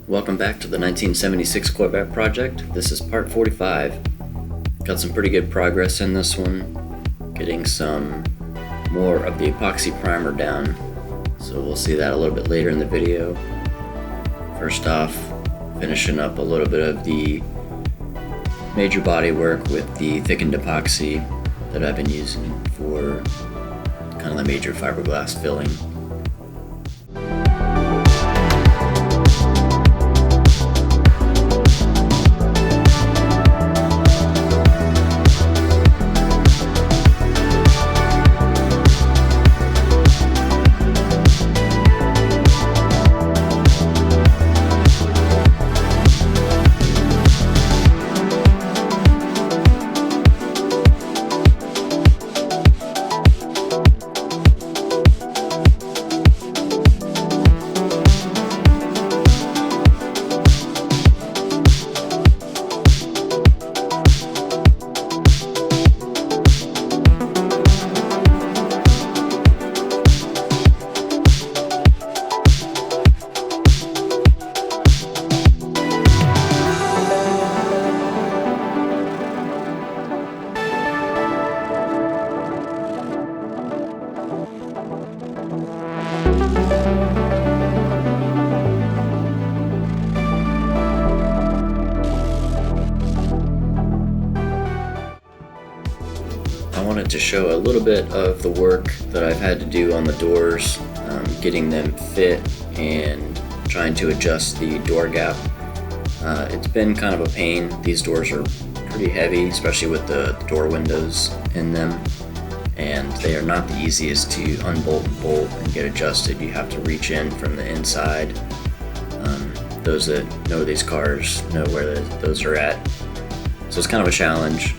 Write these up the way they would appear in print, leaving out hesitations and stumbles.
Welcome back to the 1976 Corvette project. This is part 45. Got some pretty good progress in this one, getting some more of the epoxy primer down, so we'll see that a little bit later in the video. First off, finishing up a little bit of the major body work with the thickened epoxy that I've been using for kind of the major fiberglass filling. I wanted to show a little bit of the work that I've had to do on the doors, getting them fit and trying to adjust the door gap. It's been kind of a pain. These doors are pretty heavy, especially with the door windows in them, and they are not the easiest to unbolt and bolt and get adjusted. You have to reach in from the inside. Those that know these cars know where those are at, so it's kind of a challenge.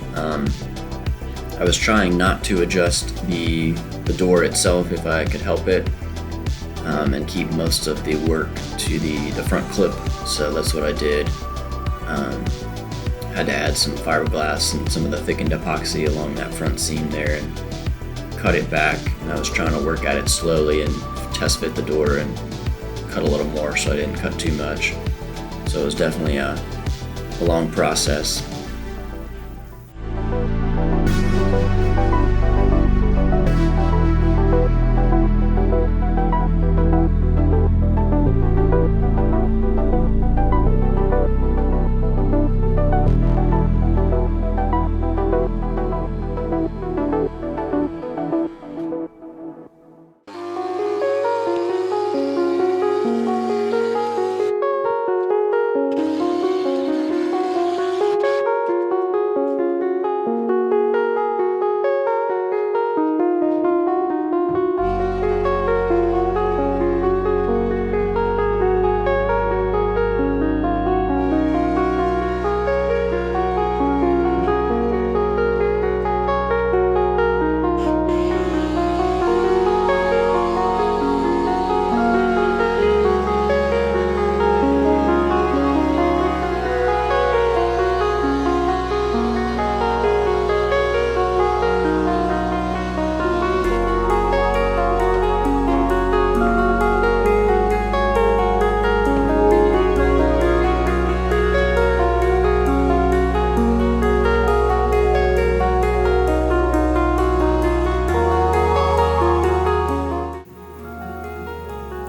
I was trying not to adjust the door itself if I could help it, and keep most of the work to the front clip, so that's what I did. Had to add some fiberglass and some of the thickened epoxy along that front seam there and cut it back, and I was trying to work at it slowly and test fit the door and cut a little more so I didn't cut too much. So it was definitely a long process.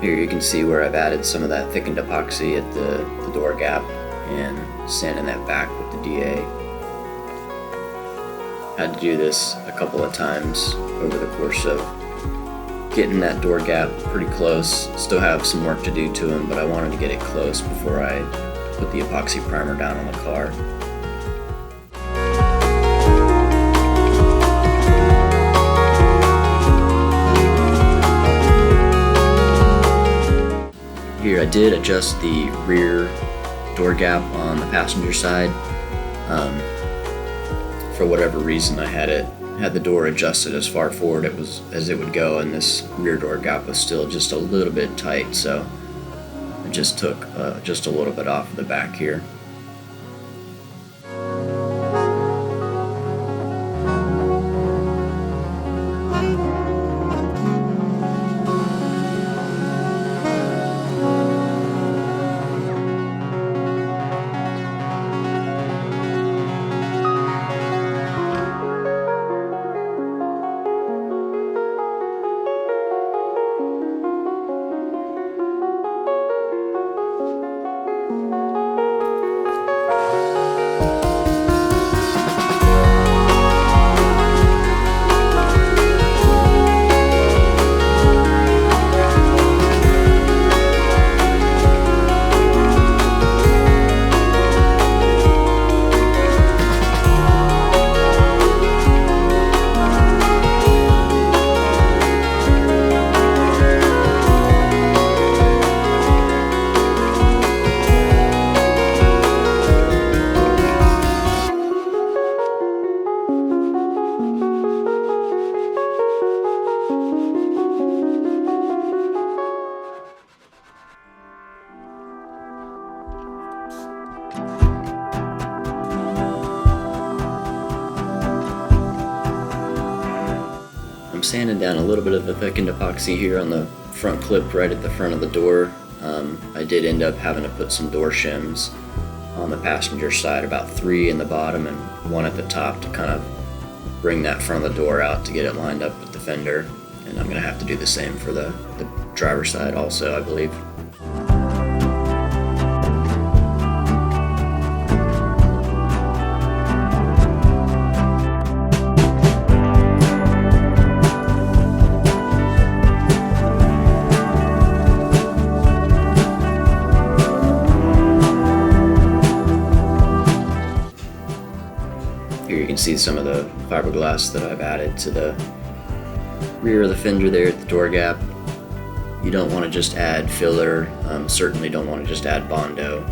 Here you can see where I've added some of that thickened epoxy at the door gap and sanding that back with the DA. Had to do this a couple of times over the course of getting that door gap pretty close. Still have some work to do to them, but I wanted to get it close before I put the epoxy primer down on the car. Here I did adjust the rear door gap on the passenger side. For whatever reason I had it had the door adjusted as far forward as it would go, and this rear door gap was still just a little bit tight, so I just took just a little bit off the back here. I'm sanding down a little bit of the thickened epoxy here on the front clip right at the front of the door. I did end up having to put some door shims on the passenger side, about 3 in the bottom and 1 at the top, to kind of bring that front of the door out to get it lined up with the fender. And I'm going to have to do the same for the driver's side also, I believe. Here you can see some of the fiberglass that I've added to the rear of the fender there at the door gap. You don't want to just add filler, certainly don't want to just add Bondo,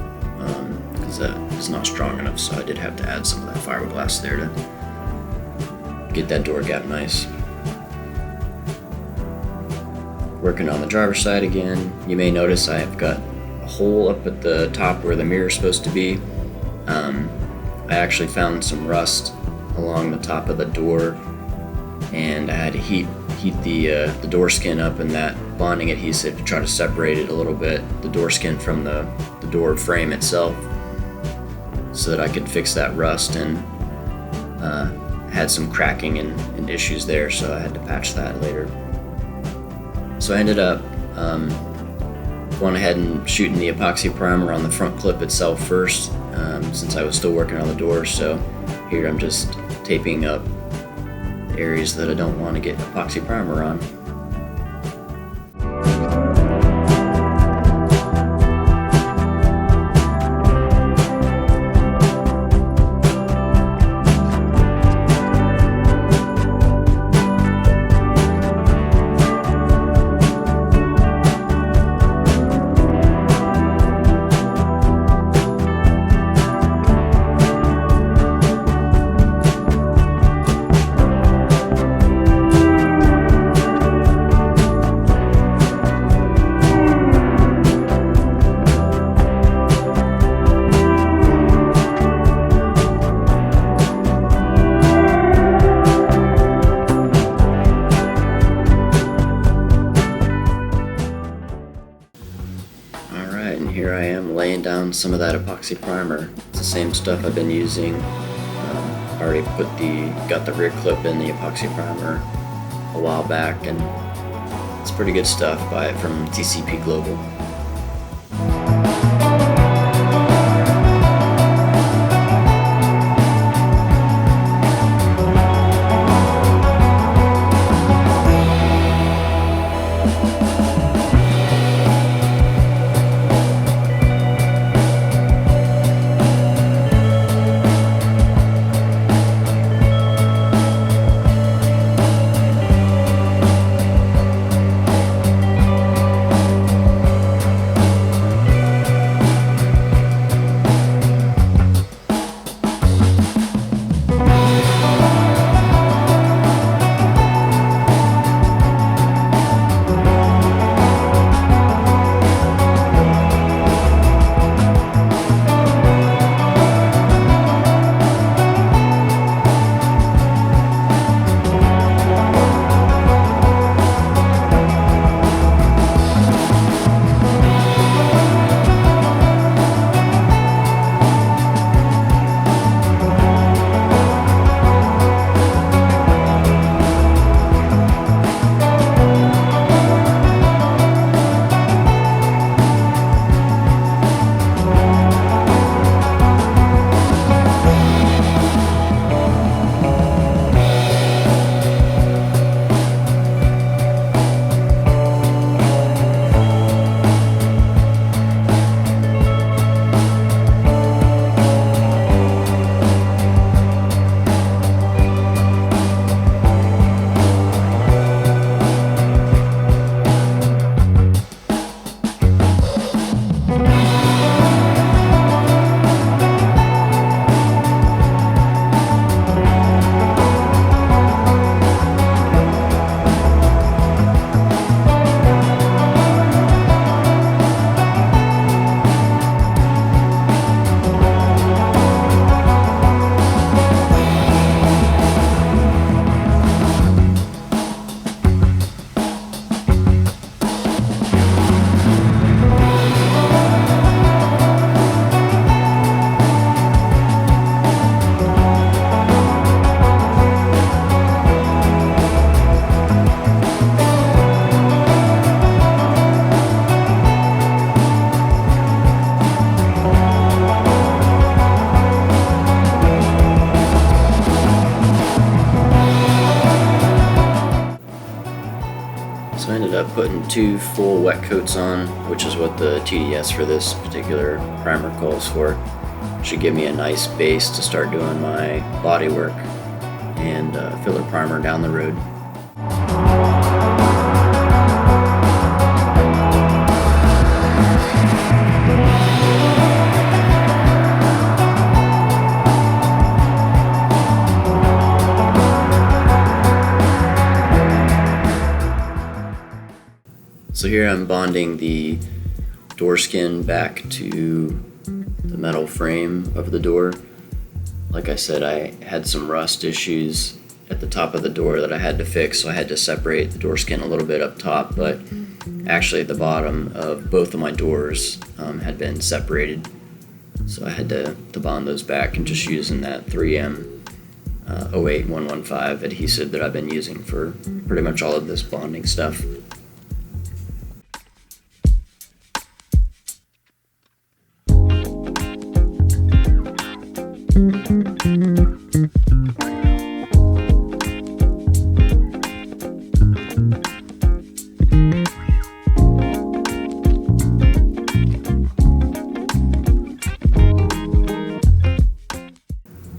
because it's not strong enough, so I did have to add some of that fiberglass there to get that door gap nice. Working on the driver's side again, you may notice I've got a hole up at the top where the mirror is supposed to be. I actually found some rust along the top of the door, and I had to heat the door skin up in that bonding adhesive to try to separate it a little bit, the door skin from the door frame itself, so that I could fix that rust, and had some cracking and issues there, so I had to patch that later. So I ended up going ahead and shooting the epoxy primer on the front clip itself first, since I was still working on the door. So here I'm just taping up the areas that I don't want to get epoxy primer on. And here I am laying down some of that epoxy primer. It's the same stuff I've been using. Already got the rear clip in the epoxy primer a while back, and it's pretty good stuff. Buy it from TCP Global. So I ended up putting 2 full wet coats on, which is what the TDS for this particular primer calls for. Should give me a nice base to start doing my body work and filler primer down the road. So here I'm bonding the door skin back to the metal frame of the door. Like I said, I had some rust issues at the top of the door that I had to fix, so I had to separate the door skin a little bit up top, but actually the bottom of both of my doors had been separated. So I had to bond those back, and just using that 3M 08115 adhesive that I've been using for pretty much all of this bonding stuff.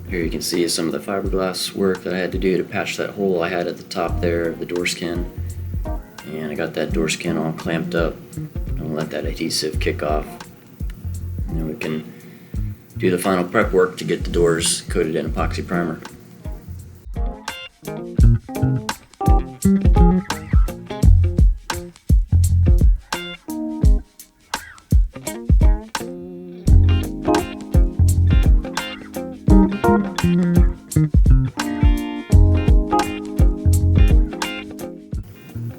Here you can see some of the fiberglass work that I had to do to patch that hole I had at the top there of the door skin. And I got that door skin all clamped up. I'll let that adhesive kick off. And then we can do the final prep work to get the doors coated in epoxy primer.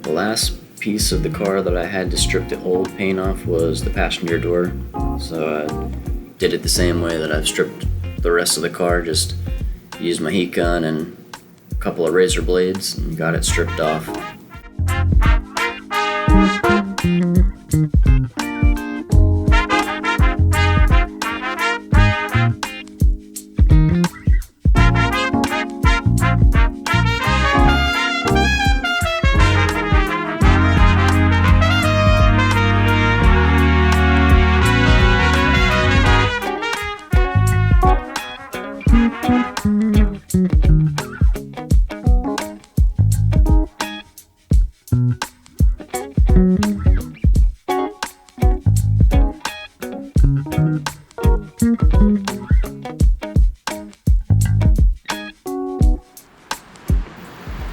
The last piece of the car that I had to strip the old paint off was the passenger door. So I did it the same way that I've stripped the rest of the car, just used my heat gun and a couple of razor blades and got it stripped off.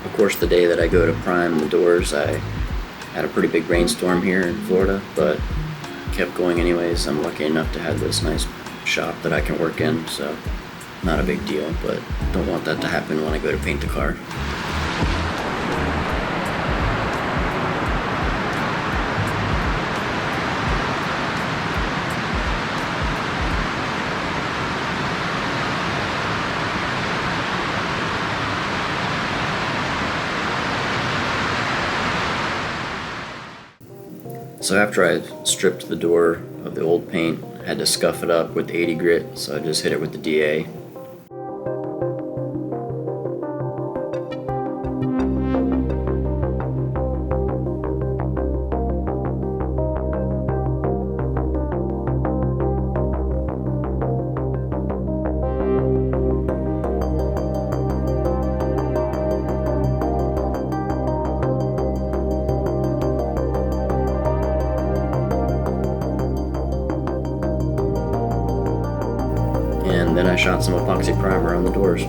Of course, the day that I go to prime the doors, I had a pretty big rainstorm here in Florida, but kept going anyways. I'm lucky enough to have this nice shop that I can work in, so not a big deal, but don't want that to happen when I go to paint the car. So after I stripped the door of the old paint, I had to scuff it up with 80 grit, so I just hit it with the DA. And then I shot some epoxy primer on the doors.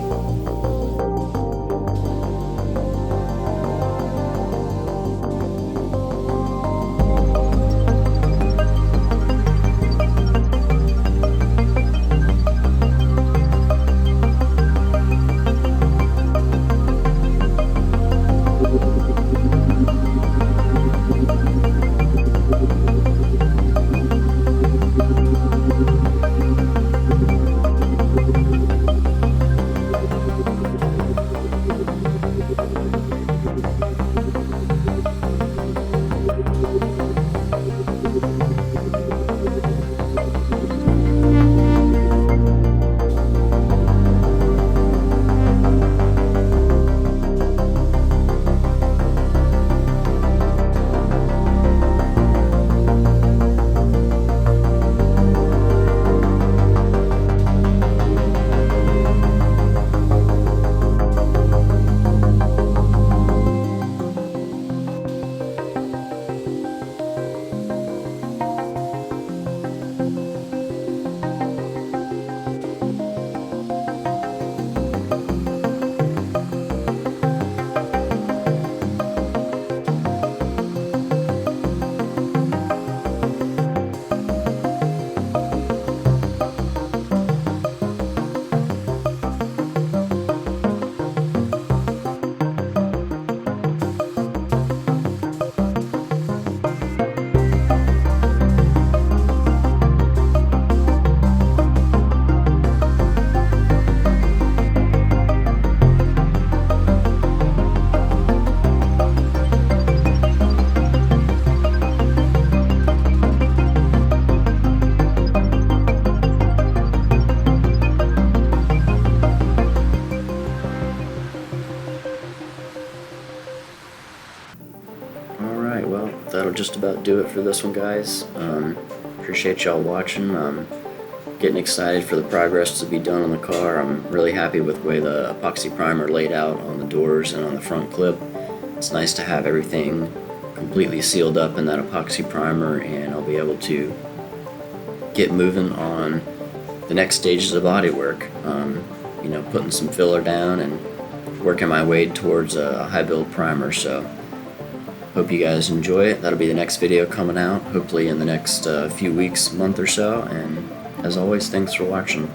well, that'll just about do it for this one, guys. Appreciate y'all watching. Getting excited for the progress to be done on the car. I'm really happy with the way the epoxy primer laid out on the doors and on the front clip. It's nice to have everything completely sealed up in that epoxy primer, and I'll be able to get moving on the next stages of body work. You know, putting some filler down and working my way towards a high build primer. So hope you guys enjoy it. That'll be the next video coming out, hopefully in the next few weeks, month or so. And as always, thanks for watching.